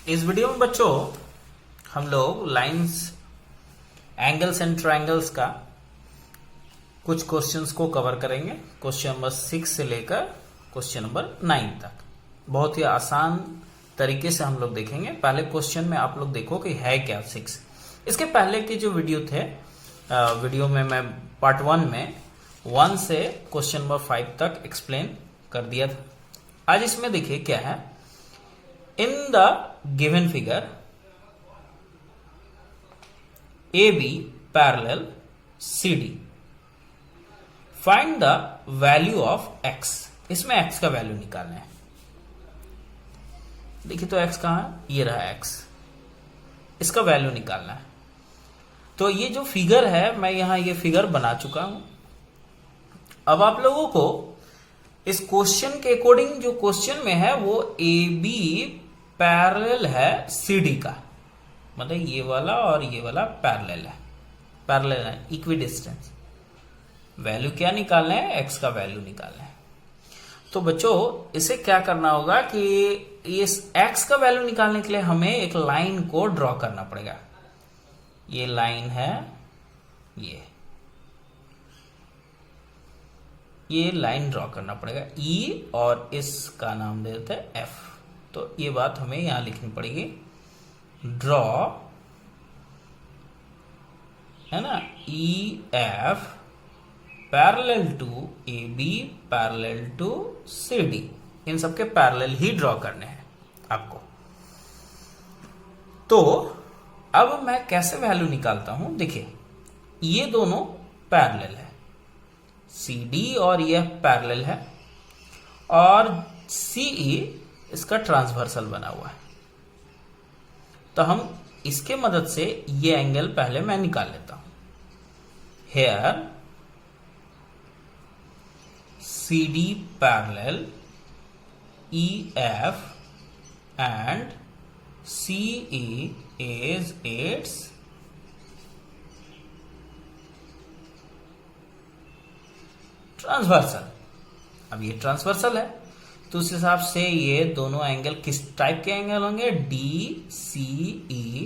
इस वीडियो में बच्चों हम लोग लाइंस, एंगल्स एंड ट्रायंगल्स का कुछ क्वेश्चंस को कवर करेंगे। क्वेश्चन नंबर 6 से लेकर क्वेश्चन नंबर 9 तक बहुत ही आसान तरीके से हम लोग देखेंगे। पहले क्वेश्चन में आप लोग देखो कि है क्या 6। इसके पहले के जो वीडियो थे, वीडियो में मैं पार्ट 1 में 1 से क्वेश्चन नंबर 5 तक एक्सप्लेन कर दिया था। आज इसमें देखिए क्या है। In the given figure, AB parallel CD. Find the value of x. इसमें x का वैल्यू निकालना है। देखिए तो x कहाँ है? ये रहा x। इसका वैल्यू निकालना है। तो ये जो फिगर है, मैं यहां ये फिगर बना चुका हूं। अब आप लोगों को इस क्वेश्चन के अकॉर्डिंग जो क्वेश्चन में है वो AB पैरेलल है CD का, मतलब ये वाला और ये वाला पैरेलल है, पैरेलल है, इक्वी डिस्टेंस। वैल्यू क्या निकालना है? x का वैल्यू निकालना है। तो बच्चों इसे क्या करना होगा कि इस x का वैल्यू निकालने के लिए हमें एक लाइन को ड्रॉ करना पड़ेगा। ये लाइन है, ये लाइन ड्रॉ करना पड़ेगा E और इसका नाम दे देते हैं F। तो ये बात हमें यहां लिखनी पड़ेगी, ड्रॉ है ना, EF parallel to AB parallel to CD। इन सबके पैरेलल ही ड्रॉ करने हैं आपको। तो अब मैं कैसे वैल्यू निकालता हूं? देखिए ये दोनों पैरेलल है, CD और यह पैरेलल है और CE इसका ट्रांसवर्सल बना हुआ है। तो हम इसके मदद से ये एंगल पहले मैं निकाल लेता हूं। Here CD parallel EF and CE is its transversal. अब ये ट्रांसवर्सल है तो उस हिसाब से ये दोनों एंगल किस टाइप के एंगल होंगे? DCE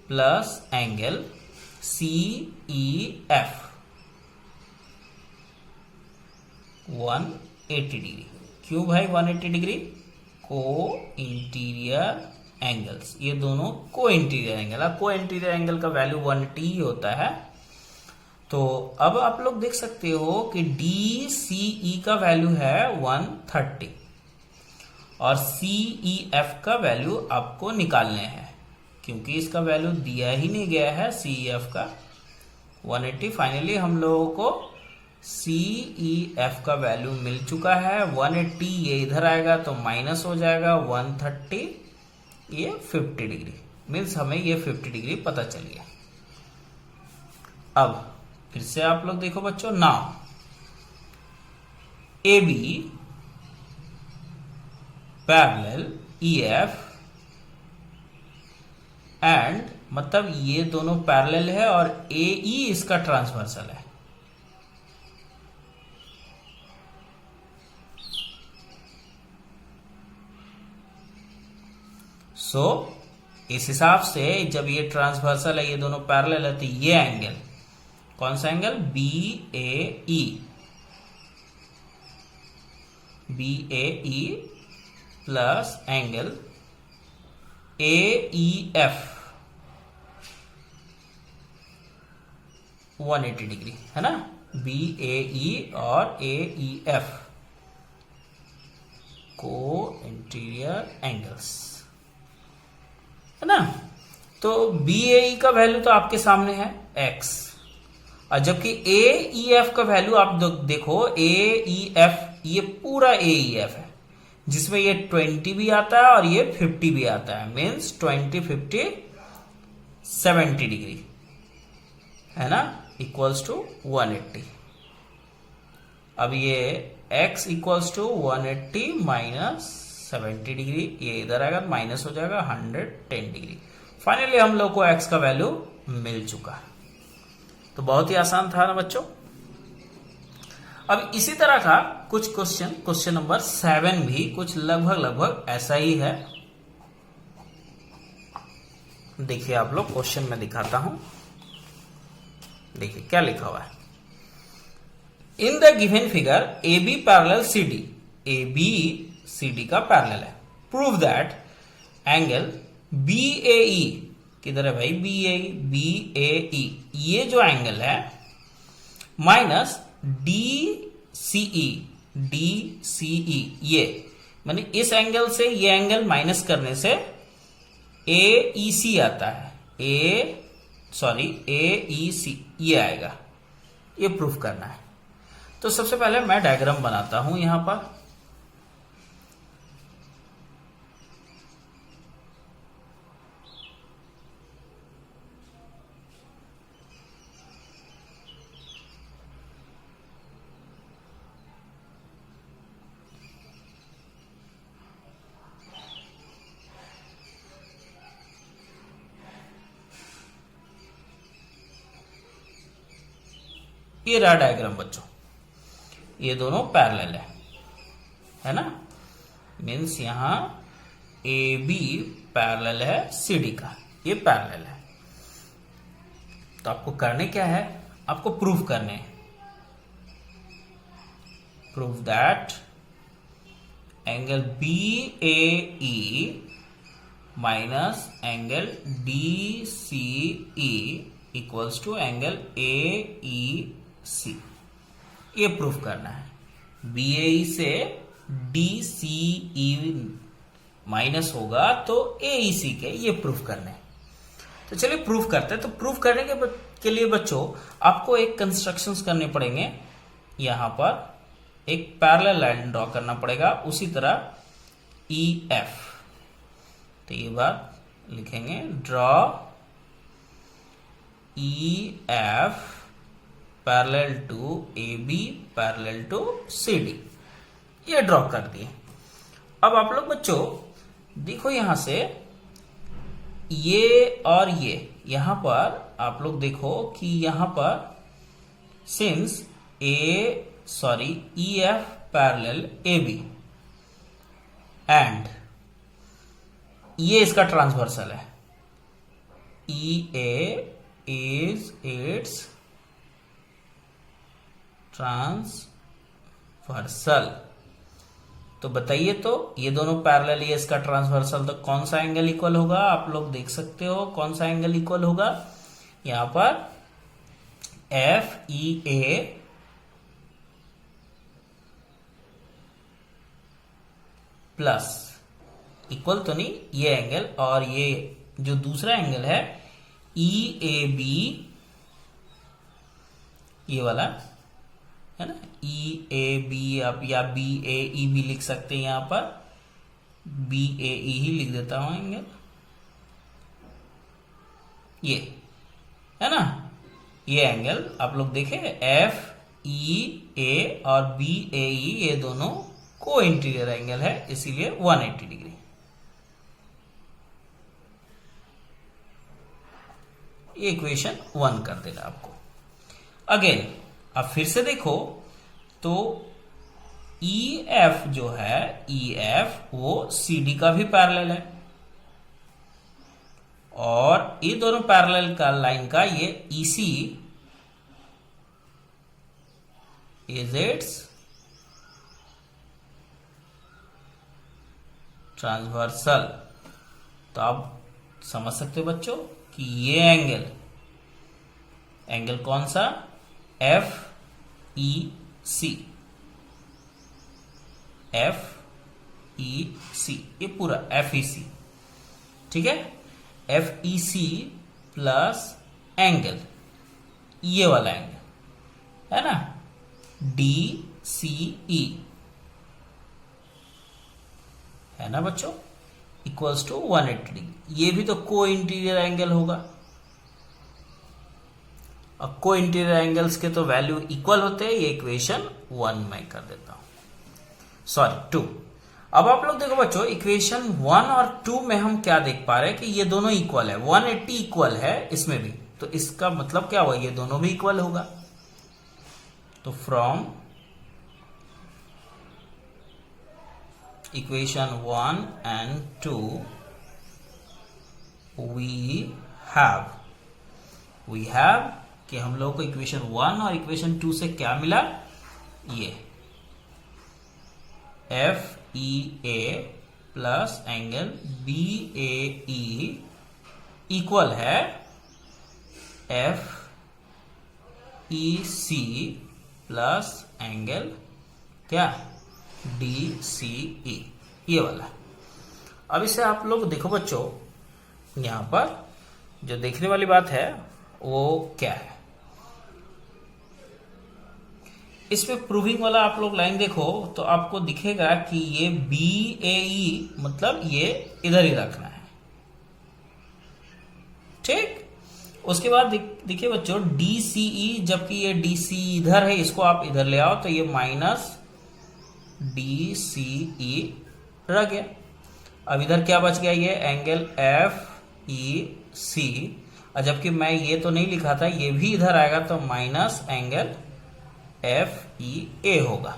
plus angle CEF 180 degree. क्यों भाई 180 डिग्री? को इंटीरियर एंगल्स, ये दोनों को इंटीरियर एंगल। अब को इंटीरियर एंगल का वैल्यू 180 ही होता है। तो अब आप लोग देख सकते हो कि DCE का वैल्यू है 130 और CEF का वैल्यू आपको निकालने हैं, क्योंकि इसका वैल्यू दिया ही नहीं गया है CEF का 180। फाइनली हम लोगों को CEF का वैल्यू मिल चुका है 180। ये इधर आएगा तो माइनस हो जाएगा 130, ये 50 डिग्री, मीन्स हमें ये 50 डिग्री पता चल गया। अब फिर से आप लोग देखो बच्चों, now AB parallel EF and, मतलब ये दोनों पैरेलल है और AE इसका ट्रांसवर्सल है। सो इस हिसाब से जब ये ट्रांसवर्सल है, ये दोनों पैरेलल है, तो ये एंगल कौन सा angle? BAE plus angle AEF 180 degree, है ना। BAE और AEF को इंटीरियर एंगल्स, है ना। तो BAE का वैल्यू तो आपके सामने है x, और जबकि AEF का वैल्यू आप देखो, AEF ये पूरा AEF है, जिसमें ये 20 भी आता है और ये 50 भी आता है, मीन्स 20 50 70 डिग्री, है ना, इक्वल्स टू 180। अब ये x equals to 180 minus 70 degree, ये इधर आएगा माइनस हो जाएगा 110 डिग्री। फाइनली हम लोग को x का वैल्यू मिल चुका। तो बहुत ही आसान था ना बच्चों। अब इसी तरह का कुछ क्वेश्चन नंबर 7 भी कुछ लगभग ऐसा ही है। देखिए आप लोग, क्वेश्चन में दिखाता हूं। देखिए क्या लिखा हुआ है। In the given figure A B parallel C D, A B C D का पैरेलल है। Prove that angle B A E, किधर है भाई बी ए ई, ये जो एंगल है माइनस डी सी ई, ये माने इस एंगल से ये एंगल माइनस करने से ए ई सी आता है, ए ई सी ये आएगा। ये प्रूफ करना है। तो सबसे पहले मैं डायग्राम बनाता हूं यहां पर। ये रहा डायग्राम बच्चों, ये दोनों पैरेलल है ना। मीन्स यहां ए बी पैरेलल है सी डी का, ये पैरेलल है। तो आपको करने क्या है, आपको प्रूफ करने, proof that angle B A E minus angle D C E equals to angle A E C. ये प्रूफ करना है। बी ए ई से डी सी ई माइनस होगा तो ए ई सी के, ये प्रूफ करने हैं। तो चलिए प्रूफ करते हैं। तो प्रूफ करने के लिए बच्चों आपको एक कंस्ट्रक्शंस करने पड़ेंगे। यहां पर एक पैरेलल लाइन ड्रॉ करना पड़ेगा, उसी तरह ई एफ। तो ये बात लिखेंगे, draw E F parallel to A B parallel to C D. ये ड्रॉ कर दिए। अब आप लोग बच्चों देखो, यहां से ये और ये, यहां पर आप लोग देखो कि यहां पर since E F parallel A B and ये इसका ट्रांसवर्सल है, E A is its transversal. तो बताइए, तो ये दोनों पैरेलल, ये इसका ट्रांसवर्सल, तो कौन सा एंगल इक्वल होगा? आप लोग देख सकते हो कौन सा एंगल इक्वल होगा। यहां पर F E A plus equal तो नहीं, ये एंगल और ये जो दूसरा एंगल है ई ए बी, ये वाला है ना, ई ए बी, आप या बी ए ई भी लिख सकते हैं। यहां पर बी ए ई ही लिख देता हूं एंगल, ये है ना। ये एंगल आप लोग देखें, एफ ई ए और बी ए ई, ये दोनों को इंटीरियर एंगल है, इसीलिए 180 डिग्री। ये इक्वेशन 1 कर देगा आपको। अगेन अब फिर से देखो तो ई एफ जो है, ई एफ वो सी डी का भी पैरेलल है, और ये दोनों पैरेलल का लाइन का ये ई सी इज इट्स ट्रांसवर्सल। तो आप समझ सकते हो बच्चों कि ये एंगल कौन सा, एफ ई सी, एफ ई सी, ये पूरा एफ ई सी, ठीक है। F E C plus angle, ये वाला एंगल है ना, डी सी ई, है ना बच्चों, इक्वल्स टू 180 डिग्री। ये भी तो को इंटीरियर एंगल होगा। अब को इंटीरियर एंगल्स के तो वैल्यू इक्वल होते हैं। ये इक्वेशन 1 मैं कर देता हूं, सॉरी 2। अब आप लोग देखो बच्चों, इक्वेशन 1 और 2 में हम क्या देख पा रहे हैं कि ये दोनों इक्वल है, 180 इक्वल है इसमें भी। तो इसका मतलब क्या हुआ, ये दोनों भी इक्वल होगा। तो from equation 1 and 2 we have कि हम लोग को इक्वेशन 1 और इक्वेशन 2 से क्या मिला, ये F E A plus angle B A E equal है F E C plus angle क्या डी सी ई, ये वाला। अब इसे आप लोग देखो बच्चों, यहां पर जो देखने वाली बात है वो क्या है, इसमें प्रूविंग वाला आप लोग लाइन देखो तो आपको दिखेगा कि ये बी ए ई मतलब ये इधर ही रखना है, ठीक। उसके बाद देखिए बच्चों डी सी ई, जबकि ये डी सी इधर है, इसको आप इधर ले आओ तो ये माइनस डी सी ई रह गया। अब इधर क्या बच गया, ये एंगल एफ ई सी, और जबकि मैं ये तो नहीं लिखा था, ये भी इधर आएगा तो minus angle F E A होगा।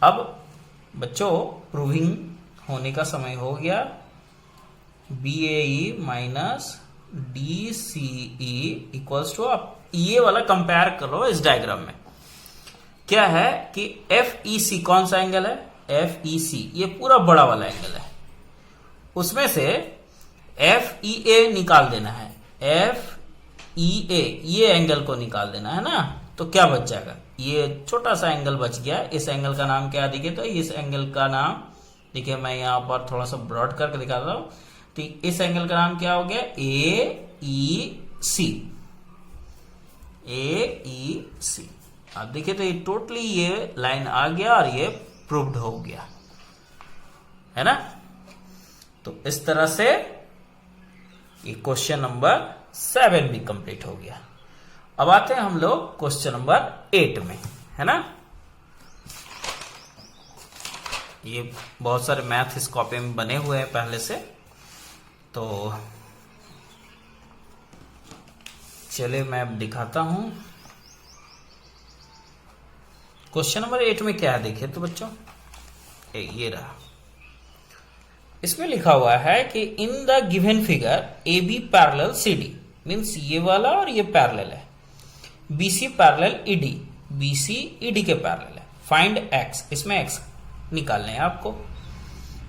अब बच्चों प्रूविंग होने का समय हो गया, B A E minus D C E equals to, आप ये वाला कंपेयर करो इस डायग्राम में, क्या है कि एफ ई सी कौन सा एंगल है, एफ ई सी ये पूरा बड़ा वाला एंगल है, उसमें से एफ ई ए निकाल देना है, एफ ई ए ये एंगल को निकाल देना है ना, तो क्या बच जाएगा, ये छोटा सा एंगल बच गया। इस एंगल का नाम क्या दिखे, तो इस एंगल का नाम देखिए, मैं यहां पर थोड़ा सा ब्रॉड करके दिखा रहा हूं, तो इस एंगल का नाम क्या हो गया, ए ई सी, ए ई सी। आप देखिए तो ये टोटली ये लाइन आ गया और ये प्रूव्ड हो गया, है ना। तो इस तरह से ये क्वेश्चन नंबर 7 भी कंप्लीट हो गया। अब आते हैं हम लोग क्वेश्चन नंबर 8 में, है ना। ये बहुत सारे मैथ इस कॉपी में बने हुए हैं पहले से, तो चलिए मैं अब दिखाता हूं। क्वेश्चन नंबर 8 में क्या है देखिए तो बच्चों, ये रहा, इसमें लिखा हुआ है कि in the given figure A B parallel C D, means ये वाला और ये पैरेलल है, B C parallel E D, B C E D के पैरेलल है, फाइंड एक्स, इसमें एक्स निकालने हैं आपको।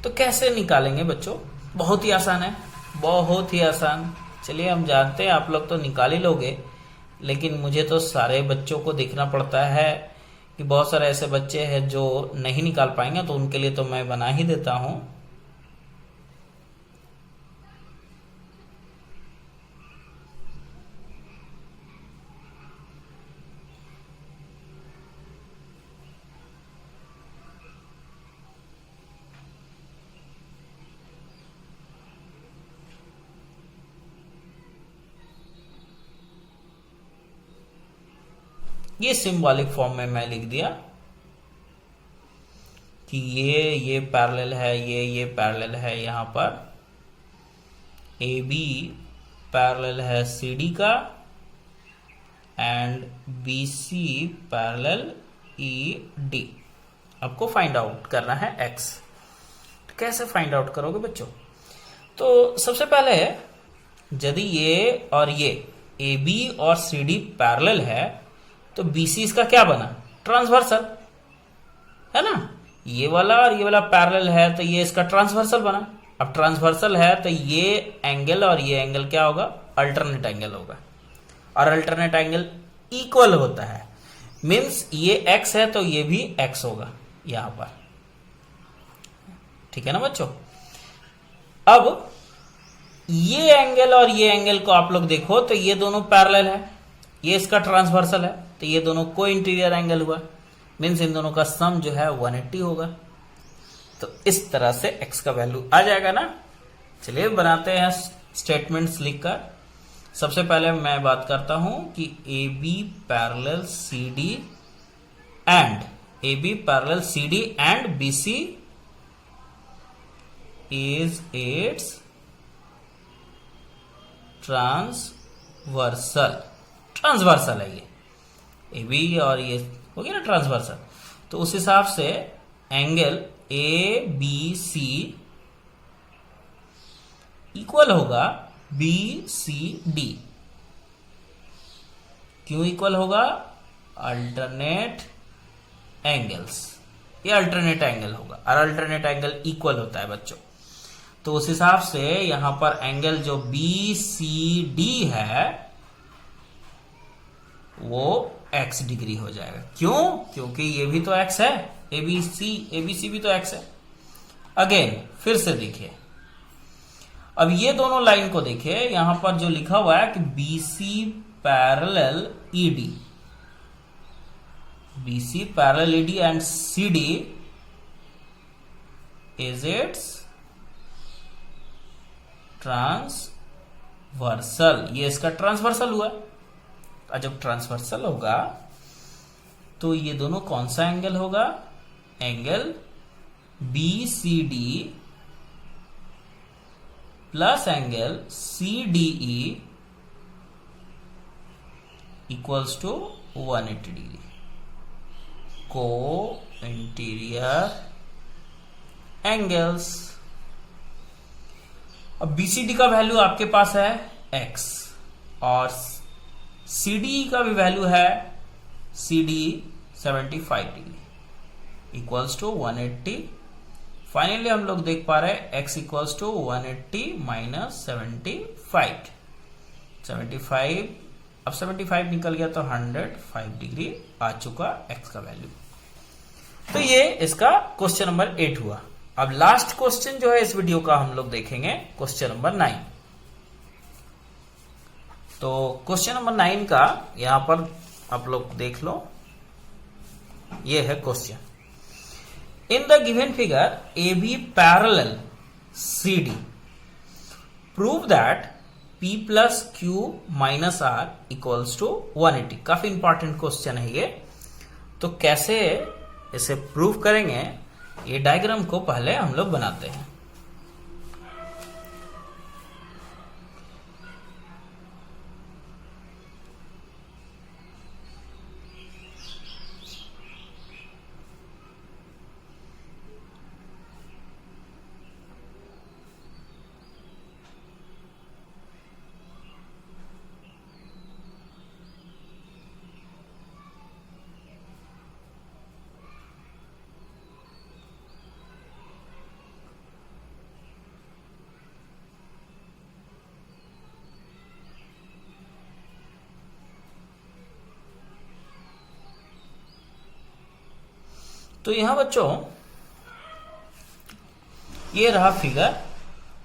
तो कैसे निकालेंगे बच्चों, बहुत ही आसान है, बहुत ही आसान। चलिए हम जानते हैं आप लोग तो निकाल ही लोगे, लेकिन मुझे तो सारे बच्चों को देखना पड़ता है कि बहुत सारे ऐसे बच्चे हैं जो नहीं निकाल पाएंगे, तो उनके लिए तो मैं बना ही देता हूं। ये सिंबॉलिक फॉर्म में मैं लिख दिया कि ये पैरेलल है, ये पैरेलल है, यहां पर ए बी पैरेलल है सी डी का and B C parallel E D. आपको फाइंड आउट करना है एक्स। तो कैसे फाइंड आउट करोगे बच्चों, तो सबसे पहले यदि ये और ये ए बी और सी डी पैरेलल है तो बीसी इसका क्या बना, ट्रांसवर्सल, है ना। ये वाला और ये वाला पैरेलल है तो ये इसका ट्रांसवर्सल बना। अब ट्रांसवर्सल है तो ये एंगल और ये एंगल क्या होगा, अल्टरनेट एंगल होगा, और अल्टरनेट एंगल इक्वल होता है, मीन्स ये एक्स है तो ये भी एक्स होगा यहां पर, ठीक है ना बच्चों। अब ये एंगल और ये एंगल को आप लोग देखो तो ये दोनों पैरेलल है, ये इसका ट्रांसवर्सल है, तो ये दोनों को इंटीरियर एंगल हुआ, मीन्स इन दोनों का सम जो है 180 होगा। तो इस तरह से x का वैल्यू आ जाएगा ना। चलिए बनाते हैं स्टेटमेंट्स लिखकर। सबसे पहले मैं बात करता हूं कि A B parallel C D and B C is its transversal है, ये ए बी और ये हो गया ना ट्रांसवर्सल। तो उस हिसाब से angle A B C equal होगा बी सी डी। क्यों इक्वल होगा? अल्टरनेट एंगल्स, ये अल्टरनेट एंगल होगा और अल्टरनेट एंगल इक्वल होता है बच्चों। तो उस हिसाब से यहां पर एंगल जो बी सी डी है वो x डिग्री हो जाएगा। क्यों? क्योंकि ये भी तो x है, एबीसी भी तो x है। अगेन फिर से देखिए, अब ये दोनों लाइन को देखिए, यहां पर जो लिखा हुआ है कि BC parallel ED, BC parallel ED and CD is its transversal. ये इसका ट्रांसवर्सल हुआ। और जब ट्रांसवर्सल होगा तो ये दोनों कौन सा एंगल होगा? Angle BCD plus angle CDE equals to 180 degree. Co-interior angles. अब BCD का वैल्यू आपके पास है x और CDE का भी वैल्यू है CDE 75 degree equals to 180। Finally हम लोग देख पा रहे हैं x इक्वल्स टू 180 माइनस 75। अब 75 निकल गया तो 105 डिग्री आ चुका x का वैल्यू। तो ये इसका क्वेश्चन नंबर 8 हुआ। अब लास्ट क्वेश्चन जो है इस वीडियो का हम लोग देखेंगे क्वेश्चन नंबर 9। तो क्वेश्चन नंबर 9 का यहां पर आप लोग देख लो, ये है question. In the given figure AB parallel CD, prove that P plus Q minus R equals to 180। काफी इंपॉर्टेंट क्वेश्चन है ये। तो कैसे इसे प्रूव करेंगे, ये डायग्राम को पहले हम लोग बनाते हैं। तो यहां बच्चों ये रहा फिगर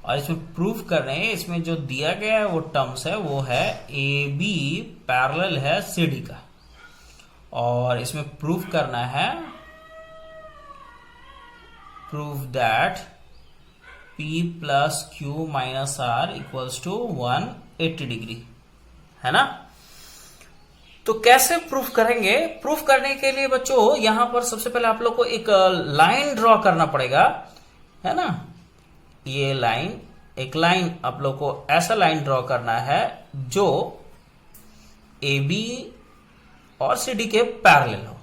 और इसमें प्रूफ कर रहे हैं। इसमें जो दिया गया है वो टर्म्स है, वो है AB पैरेलल है CD का, और इसमें प्रूफ करना है proof that P plus Q minus R equals to 180 degree, है ना। तो कैसे प्रूफ करेंगे? प्रूफ करने के लिए बच्चों यहां पर सबसे पहले आप लोग को एक लाइन ड्रॉ करना पड़ेगा, है ना। ये लाइन, एक लाइन आप लोग को ऐसा लाइन ड्रॉ करना है जो AB और CD के पैरेलल हो।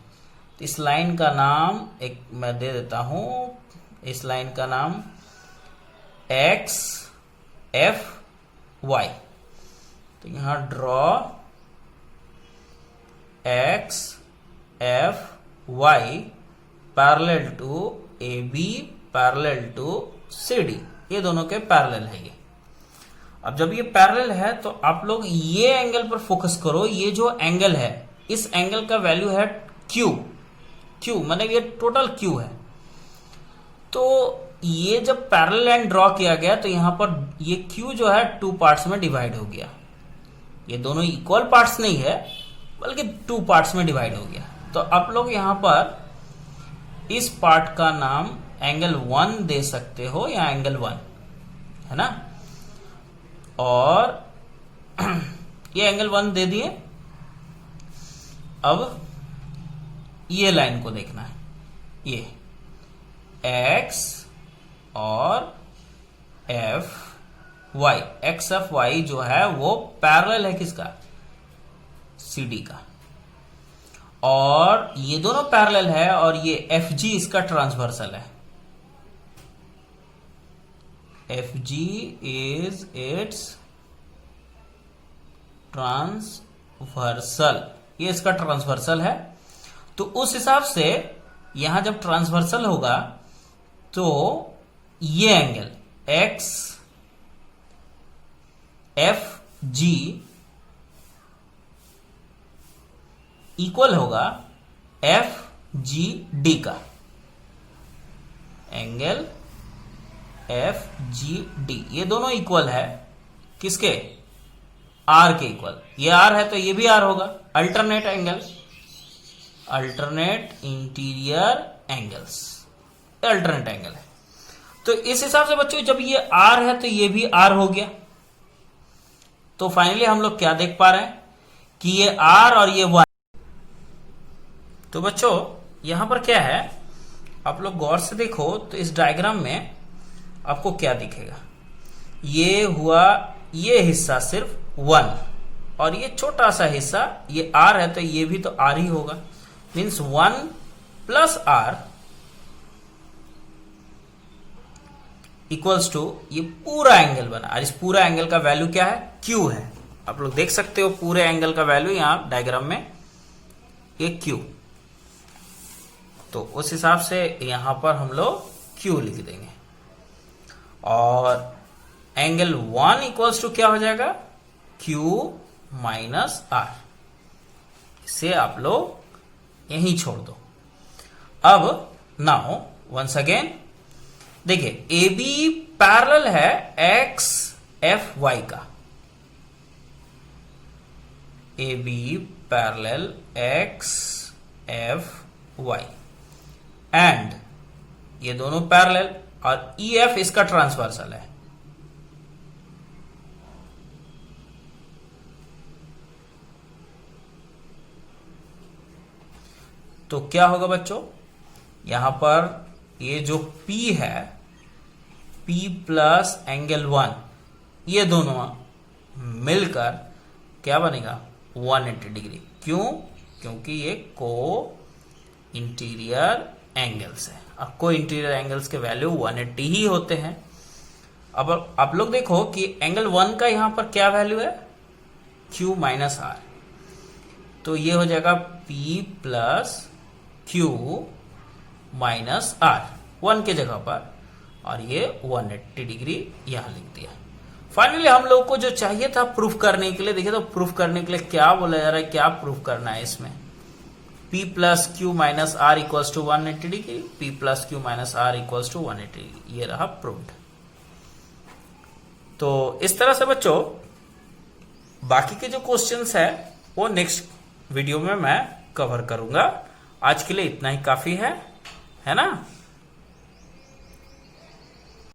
तो इस लाइन का नाम एक मैं दे देता हूं, इस लाइन का नाम X F Y। तो यहां draw X F Y parallel to AB parallel to CD, ये दोनों के पैरेलल है ये। अब जब ये पैरेलल है तो आप लोग ये एंगल पर फोकस करो। ये जो एंगल है, इस एंगल का वैल्यू है Q मतलब ये टोटल Q है। तो ये जब पैरेलल लाइन ड्रॉ किया गया तो यहां पर ये Q जो है 2 पार्ट्स में डिवाइड हो गया। ये दोनों इक्वल पार्ट्स नहीं है बल्कि 2 पार्ट्स में डिवाइड हो गया। तो आप लोग यहां पर इस पार्ट का नाम एंगल 1 दे सकते हो या एंगल 1, है ना। और ये एंगल 1 दे दिए। अब ये लाइन को देखना है, ये X और F Y, X F Y जो है वो पैरेलल है किसका? CD का। और ये दोनों पैरेलल है और ये FG इसका ट्रांसवर्सल है, F G is its transversal, ये इसका ट्रांसवर्सल है। तो उस हिसाब से यहां जब ट्रांसवर्सल होगा तो ये angle x F G equal होगा एफ जी डी का, एंगल एफ जी डी, ये दोनों इक्वल है किसके, आर के इक्वल। ये आर है तो ये भी आर होगा, alternate angle, alternate interior angles, alternate angle है। तो इस हिसाब से बच्चों जब ये आर है तो ये भी आर हो गया। तो फाइनली हम लोग क्या देख पा रहे हैं कि ये आर और ये वन। तो बच्चों यहां पर क्या है, आप लोग गौर से देखो तो इस डायग्राम में आपको क्या दिखेगा, ये हुआ ये हिस्सा सिर्फ वन और ये छोटा सा हिस्सा ये आर है तो ये भी तो आर ही होगा, means one plus R equals to ये पूरा एंगल बना। और इस पूरा एंगल का वैल्यू क्या है, क्यू है। आप लोग देख सकते हो पूरे एंगल का वैल्यू यहां डायग्राम में ये क्यू। तो उस हिसाब से यहां पर हम लोग क्यू लिख देंगे और एंगल वन इक्वल्स टू क्या हो जाएगा, क्यू माइनस आर। इसे आप लोग यहीं छोड़ दो। अब नाउ वंस अगेन देखिए ए बी पैरेलल है एक्स एफ वाई का, A B parallel X F Y and ये दोनों पैरेलल और ई एफ इसका ट्रांसवर्सल है। तो क्या होगा बच्चों, यहां पर ये जो P है, P प्लस एंगल वन, ये दोनों मिलकर क्या बनेगा 180 डिग्री। क्यों, क्योंकि ये को इंटीरियर एंगल्स है और को इंटीरियर एंगल्स के वैल्यू 180 ही होते हैं। अब आप लोग देखो कि एंगल वन का यहां पर क्या वैल्यू है, Q माइनस आर, तो ये हो जाएगा P plus Q minus R one के जगह पर, और ये 180 डिग्री यहां लिख दिया। फाइनली हम लोग को जो चाहिए था प्रूफ करने के लिए, देखिए तो प्रूफ करने के लिए क्या बोला जा रहा है, क्या प्रूफ करना है इसमें, P plus Q minus R equals to 180 degree, P plus Q minus R equals to 180 degree, ये रहा प्रूव्ड। तो इस तरह से बच्चों बाकी के जो क्वेश्चंस है वो नेक्स्ट वीडियो में मैं कवर करूंगा। आज के लिए इतना ही काफी है ना।